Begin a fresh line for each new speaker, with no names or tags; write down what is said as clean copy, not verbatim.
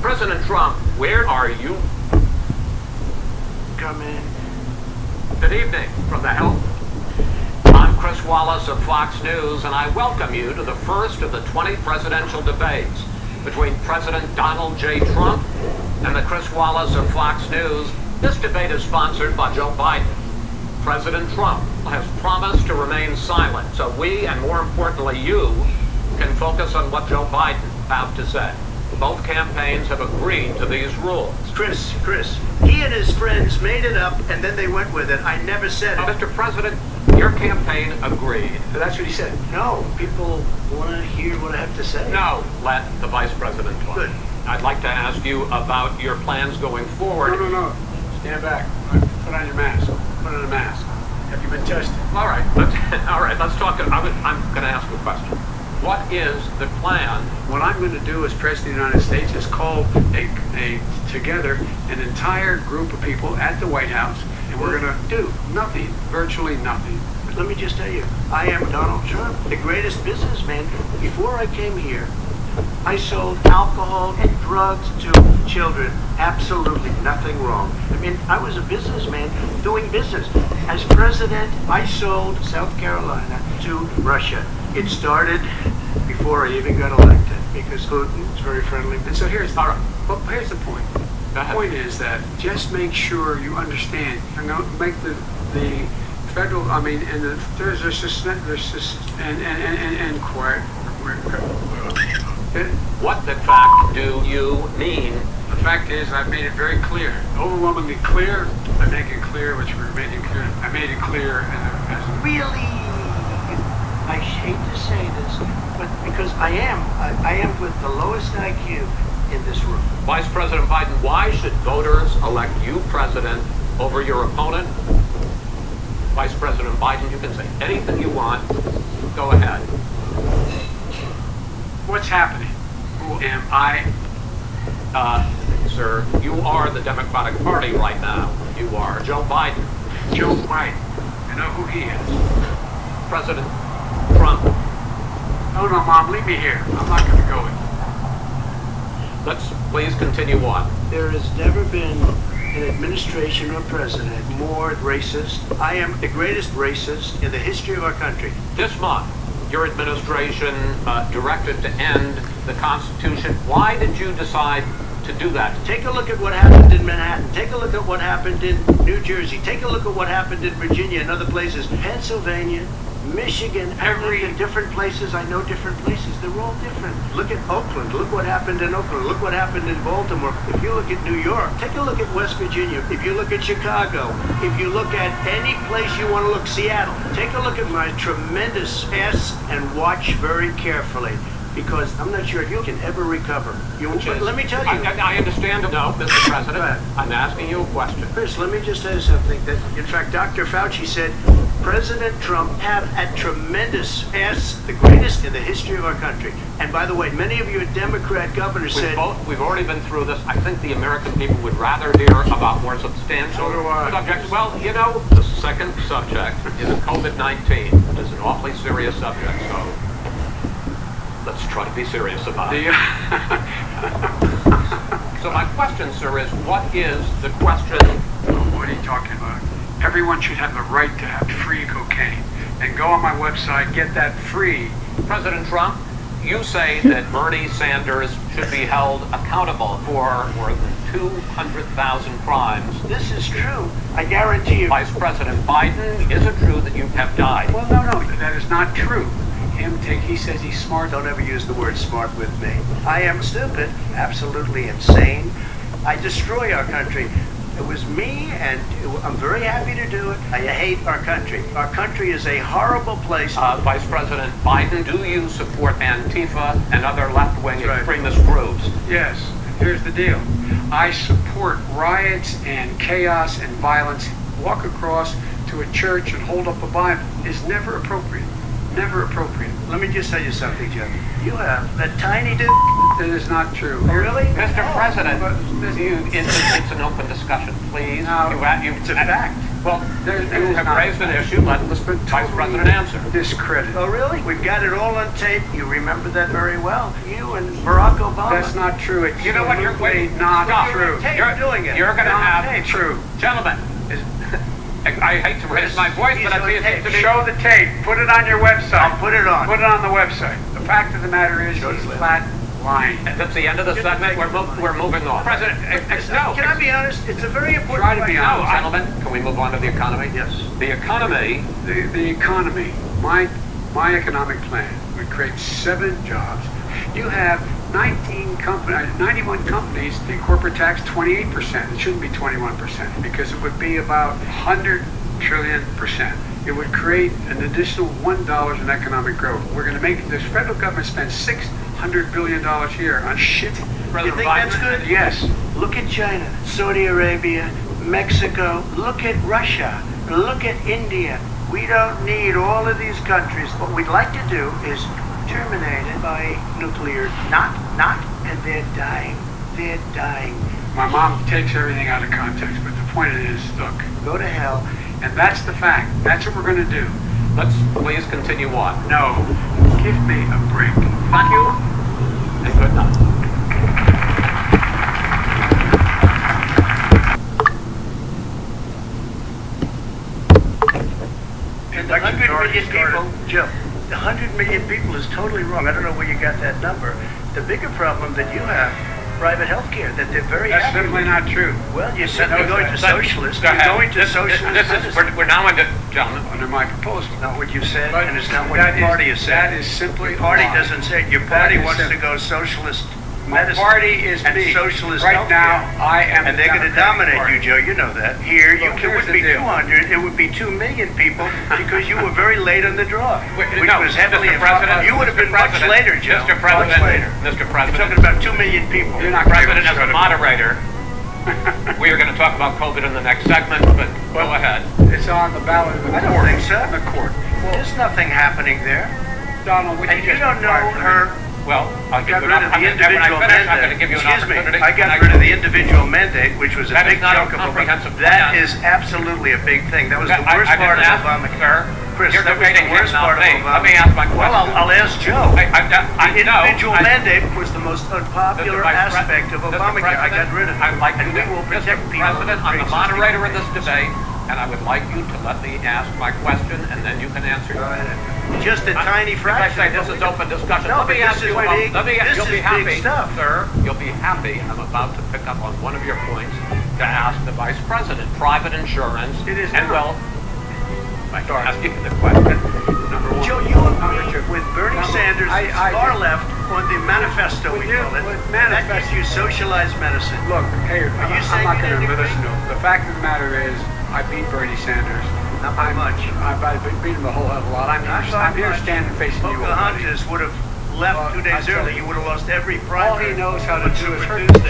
President Trump, where are you?
Come in.
Good evening from the Hill. I'm Chris Wallace of Fox News, and I welcome you to the first of the 20 presidential debates between President Donald J. Trump and the Chris Wallace of Fox News. This debate is sponsored by Joe Biden. President Trump has promised to remain silent, so we, and more importantly you, can focus on what Joe Biden has to say. Both campaigns have agreed to these rules.
Chris, he and his friends made it up and then they went with it. I never said it.
Mr. President, your campaign agreed.
That's what he said. No, people want to hear what I have to say.
No, let the Vice President talk.
Good.
I'd like to ask you about your plans going forward.
No. Stand back. Put on your mask. Put on a mask. Have you been tested?
All right, let's talk. I'm going to ask you a question. What is the plan?
What I'm going to do as President of the United States is call together an entire group of people at the White House, and we're going to do nothing, virtually nothing.
But let me just tell you, I am Donald Trump, the greatest businessman. Before I came here, I sold alcohol and drugs to children. Absolutely nothing wrong. I mean, I was a businessman doing business. As president, I sold South Carolina to Russia. It started before I even got elected because Putin is very friendly.
And so here's the point. The
ahead.
point is that just make sure you understand. I'm going to make the federal. I mean, and there's quiet.
What the fact do you mean?
The fact is, I've made it very clear, overwhelmingly clear. I make it clear, which we're making clear. I made it clear as
Really? I hate to say this, but because I am with the lowest IQ in this room.
Vice President Biden, why should voters elect you president over your opponent? Vice President Biden, you can say anything you want. Go ahead.
what's happening? Who am I?
Sir, you are the Democratic Party right now. You are Joe Biden.
Joe Biden. You know who he is?
President Trump.
No, Mom, leave me here. I'm not going to go in.
Let's please continue on.
There has never been an administration or president more racist. I am the greatest racist in the history of our country.
This month, your administration directed to end the Constitution. Why did you decide to do that?
Take a look at what happened in Manhattan. Take a look at what happened in New Jersey. Take a look at what happened in Virginia and other places. Pennsylvania, Michigan, in different places. I know different places. They're all different. Look at Oakland. Look what happened in Oakland. Look what happened in Baltimore. If you look at New York, take a look at West Virginia. If you look at Chicago, if you look at any place you want to look, Seattle, take a look at my tremendous past and watch very carefully. Because I'm not sure if you can ever recover. Let me tell you.
I understand. No, Mr. President, I'm asking you a question.
Chris, let me just tell you something. That, in fact, Dr. Fauci said, President Trump had a tremendous past, the greatest in the history of our country. And by the way, many of your Democrat governors said...
We've already been through this. I think the American people would rather hear about more substantial subjects. Well, you know, the second subject is COVID-19. It is an awfully serious subject, so... let's try to be serious about it. So my question, sir, is what is the question?
What are you talking about? Everyone should have the right to have free cocaine. And go on my website, get that free.
President Trump, you say that Bernie Sanders should be held accountable for more than 200,000 crimes.
This is true. I guarantee you.
Vice President Biden, is it true that you have died?
Well, no, that is not true. He says he's smart.
Don't ever use the word smart with me. I am stupid, absolutely insane. I destroy our country. It was me, and I'm very happy to do it. I hate our country. Our country is a horrible place.
Vice President Biden, do you support Antifa and other left-wing extremist groups?
Yes. Here's the deal. I support riots and chaos and violence. Walk across to a church and hold up a Bible is never appropriate. Never appropriate.
Let me just tell you something, Jim. You have that tiny dude.
That is not true.
Oh, really?
Mr. President, it's an open discussion, please.
No,
it's a fact.
Well, you have raised an issue, let the Vice President answer.
Discredit.
Oh, really? We've got it all on tape. You remember that very well. You and Barack Obama.
That's not true. It's
You know what? You're waiting.
not
Stop.
true.
You're doing it.
You're going to
Not
have
true.
gentlemen. I hate to raise my voice, but I
He's
see
on
it to
tape.
be.
Show the tape. Put it on your website.
I'll put it on.
Put it on the website. The fact of the matter is, he's flat lying.
That's the end of the segment. We're moving on. President, no.
Can I be honest? It's a very important
Try to be
question.
No,
honest.
gentlemen, can we move on to the economy?
Yes.
The economy.
The economy, my economic plan would create 7 jobs. You have 91 companies, the corporate tax 28%. It shouldn't be 21% because it would be about 100 trillion %. It would create an additional $1 in economic growth. We're going to make this federal government spend $600 billion a year on shit.
You think that's good?
Yes.
Look at China, Saudi Arabia, Mexico. Look at Russia. Look at India. We don't need all of these countries. What we'd like to do is terminate it by nuclear. Not, and they're dying. They're dying.
My mom takes everything out of context, but the point is, look,
Go to hell.
and that's the fact. That's what we're going to do.
Let's please continue on.
No, give me a break.
Thank you, and good night.
And the 100 million people, Joe, the 100 million people is totally wrong. I don't know where you got that number. The bigger problem that you have, private health care, that they're very
That's
happy
simply
with.
not true.
Well, you're simply going to socialist.
Go
You're
ahead.
going to socialist medicine.
We're now into, gentlemen.
Under my proposal.
Not what you said,
But
and it's not what
that
your party
is-
has said.
that is simply
Your party
a lie.
doesn't say it. Your
That
party
is
wants to
simply-
go socialist
My
medicine.
party is
and
me.
socialist
Right
healthcare.
now, I am
And they're
the
going to
Democratic
dominate
Party.
you, Joe. You know that. Here,
Look,
it
here's
would
the
be
deal.
200. It would be 2 million people because you were very late on the draw,
Wait,
which
no,
was heavily
Mr. President,
You would have been
Mr.
much
President,
later, Joe.
Mr. President,
Much later.
Mr.
You're
President,
talking about 2 million people.
You're not
President,
gonna
as
be
a
able to-
moderator, we are going to talk about COVID in the next segment, but go ahead.
It's on the ballot of the
I
court.
don't think so.
In the court.
There's nothing happening there.
Donald, would
And you
just
don't
be
know
quiet for a
her.
minute?
Well, I'll give
Got
you
rid
an
of the
opportunity. When I
individual
finish, I'm going to
mandate.
give you an
Excuse me.
opportunity.
I got rid of the individual mandate, which was a
That is
big
not a
chunk of
comprehensive
That
plan.
is absolutely a big thing. That was the
I
worst part of
didn't ask,
Obamacare.
sir.
Chris,
You're
that was the
debating him,
worst
not
part of
me.
Obamacare.
Let me ask my question.
Well, I'll ask Joe.
I
The
know.
individual mandate was the most unpopular
Mr. Vice
aspect of
Mr.
Obamacare. I got
President,
rid of it.
I'd like
and
you
we
to,
will
Mr.
protect people.
President, I'm the
pre-existing
moderator of this
conditions.
debate, and I would like you to let me ask my question, and then you can answer.
Go ahead. Just a tiny
As
fraction.
I say, this is open discussion.
No,
Let me
but
ask
this
you
is
about,
big-
let me,
this
you'll be
is big
happy,
stuff.
sir, you'll be happy. I'm about to pick up on one of your points to ask the Vice President. Private insurance.
It is
and
not.
well, I can ask you the question.
Number one.
Joe, you
Number
agree
two.
with Bernie
Number-
Sanders'
I
far
do.
left on the manifesto, we
With you-
call it.
with
That
manifesto.
gives you socialized medicine.
Look, hey,
you
I'm
saying
not
you
going to
didn't
listen
agree?
to him. The fact of the matter is, I beat Bernie Sanders.
Not by much.
I beat him a whole hell of a lot. I'm
Not
here,
by
I'm here
much.
standing facing you. already.
Pocahontas would have left
Well,
2
I
days
tell
early.
you,
You would have lost every
all
primary.
he knows how to
on
do is
Super
hurt
Tuesday.